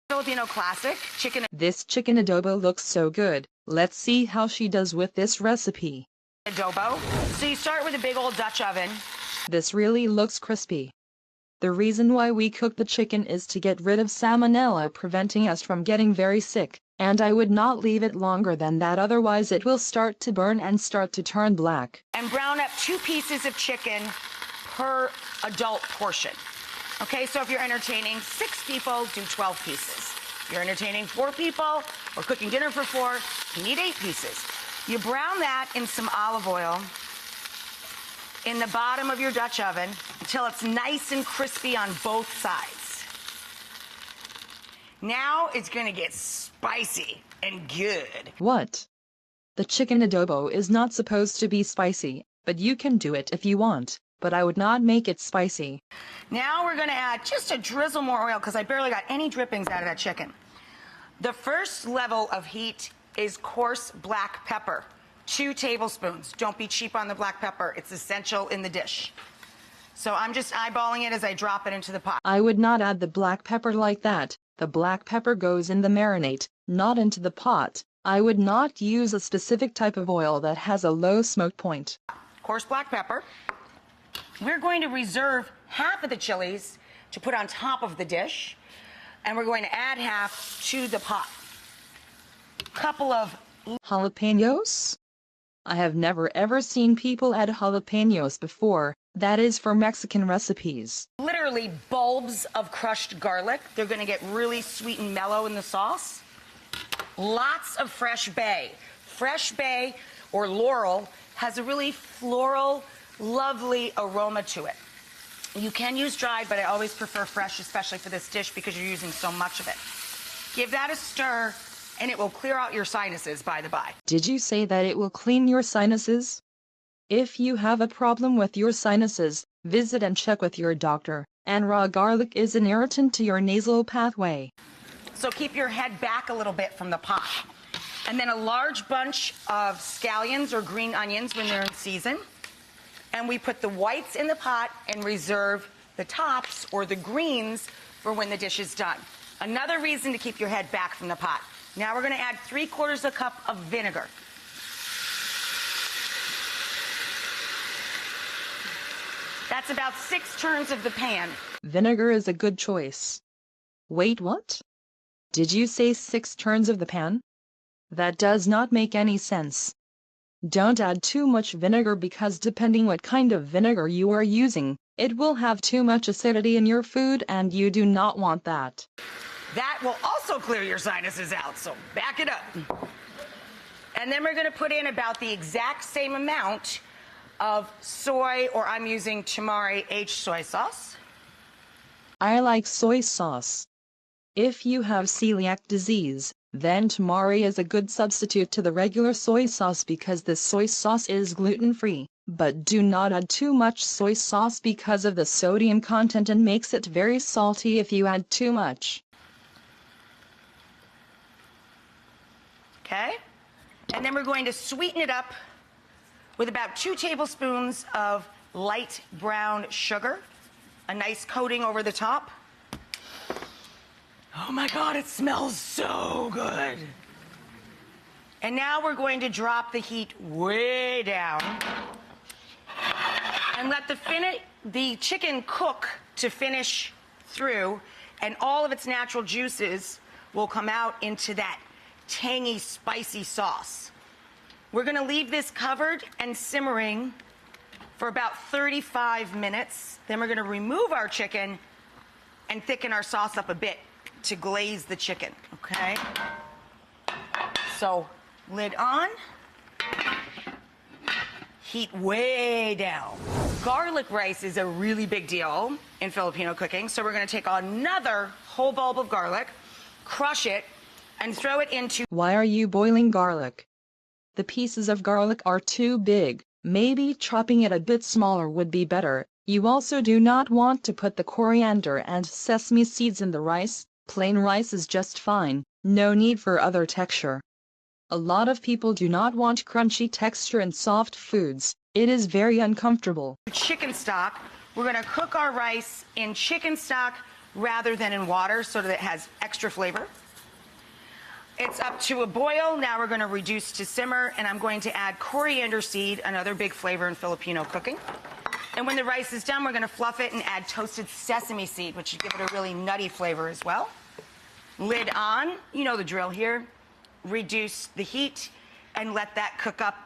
Filipino classic chicken This chicken adobo looks so good. Let's see how she does with this recipe. adobo. So you start with a big old Dutch oven. This really looks crispy. The reason why we cook the chicken is to get rid of salmonella, preventing us from getting very sick, and I would not leave it longer than that, otherwise it will start to burn and start to turn black. And brown up 2 pieces of chicken per adult portion. Okay, so if you're entertaining 6 people, do 12 pieces. If you're entertaining 4 people or cooking dinner for 4, you need 8 pieces. You brown that in some olive oil in the bottom of your Dutch oven until it's nice and crispy on both sides. Now it's gonna get spicy and good. What? The chicken adobo is not supposed to be spicy, but you can do it if you want, but I would not make it spicy. Now we're gonna add just a drizzle more oil because I barely got any drippings out of that chicken. The first level of heat is coarse black pepper. 2 tablespoons. Don't be cheap on the black pepper. It's essential in the dish. So I'm just eyeballing it as I drop it into the pot. I would not add the black pepper like that. The black pepper goes in the marinade, not into the pot. I would not use a specific type of oil that has a low smoke point. Coarse black pepper. We're going to reserve half of the chilies to put on top of the dish, and we're going to add half to the pot. Couple of jalapenos? I have never ever seen people add jalapenos before. That is for Mexican recipes. Literally bulbs of crushed garlic. They're going to get really sweet and mellow in the sauce. Lots of fresh bay. Fresh bay or laurel has a really floral, lovely aroma to it. You can use dried, but I always prefer fresh, especially for this dish because you're using so much of it. Give that a stir, and it will clear out your sinuses, by the by. Did you say that it will clean your sinuses? If you have a problem with your sinuses, visit and check with your doctor. And raw garlic is an irritant to your nasal pathway. So keep your head back a little bit from the pot. And then a large bunch of scallions or green onions when they're in season. And we put the whites in the pot and reserve the tops or the greens for when the dish is done. Another reason to keep your head back from the pot. Now we're going to add 3/4 cup of vinegar. That's about 6 turns of the pan. Vinegar is a good choice. Wait, what? Did you say 6 turns of the pan? That does not make any sense. Don't add too much vinegar because depending what kind of vinegar you are using, it will have too much acidity in your food and you do not want that. That will also clear your sinuses out, so back it up. And then we're going to put in about the exact same amount of soy, or I'm using Tamari H soy sauce. I like soy sauce. If you have celiac disease, then tamari is a good substitute to the regular soy sauce because the soy sauce is gluten-free. But do not add too much soy sauce because of the sodium content and makes it very salty if you add too much. Okay? And then we're going to sweeten it up with about 2 tablespoons of light brown sugar. A nice coating over the top. Oh my God, it smells so good. And now we're going to drop the heat way down and let the chicken cook to finish through, and all of its natural juices will come out into that tangy, spicy sauce. We're going to leave this covered and simmering for about 35 minutes. Then we're going to remove our chicken and thicken our sauce up a bit to glaze the chicken, okay? So, lid on. Heat way down. Garlic rice is a really big deal in Filipino cooking, so we're going to take another whole bulb of garlic, crush it, and throw it into... Why are you boiling garlic? The pieces of garlic are too big. Maybe chopping it a bit smaller would be better. You also do not want to put the coriander and sesame seeds in the rice. Plain rice is just fine. No need for other texture. A lot of people do not want crunchy texture in soft foods. It is very uncomfortable. Chicken stock. We're going to cook our rice in chicken stock rather than in water so that it has extra flavor. It's up to a boil. Now we're going to reduce to simmer, and I'm going to add coriander seed, another big flavor in Filipino cooking. And when the rice is done, we're going to fluff it and add toasted sesame seed, which should give it a really nutty flavor as well. Lid on, you know the drill here. Reduce the heat and let that cook up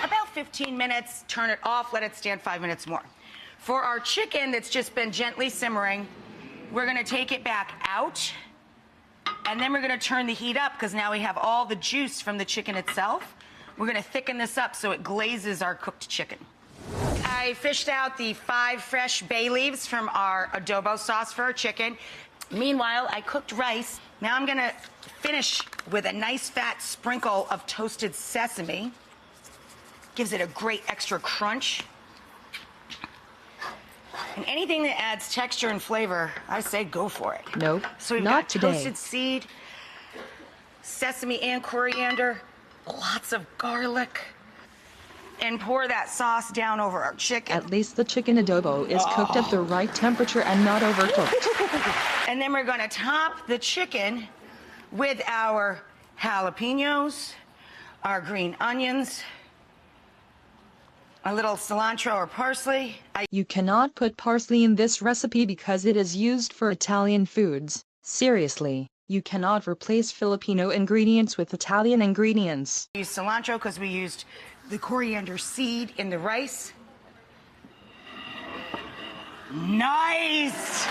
about 15 minutes. Turn it off, let it stand 5 minutes more. For our chicken that's just been gently simmering, we're going to take it back out, and then we're going to turn the heat up because now we have all the juice from the chicken itself. We're going to thicken this up so it glazes our cooked chicken. I fished out the 5 fresh bay leaves from our adobo sauce for our chicken. Meanwhile, I cooked rice. Now I'm going to finish with a nice fat sprinkle of toasted sesame. Gives it a great extra crunch. And anything that adds texture and flavor, I say go for it. Nope, so we've not got today. Toasted seed, sesame and coriander, lots of garlic, and pour that sauce down over our chicken. At least the chicken adobo is cooked at the right temperature and not overcooked. And then we're going to top the chicken with our jalapenos, our green onions, a little cilantro or parsley. You cannot put parsley in this recipe because it is used for Italian foods. Seriously, you cannot replace Filipino ingredients with Italian ingredients. I used cilantro because we used the coriander seed in the rice. Nice!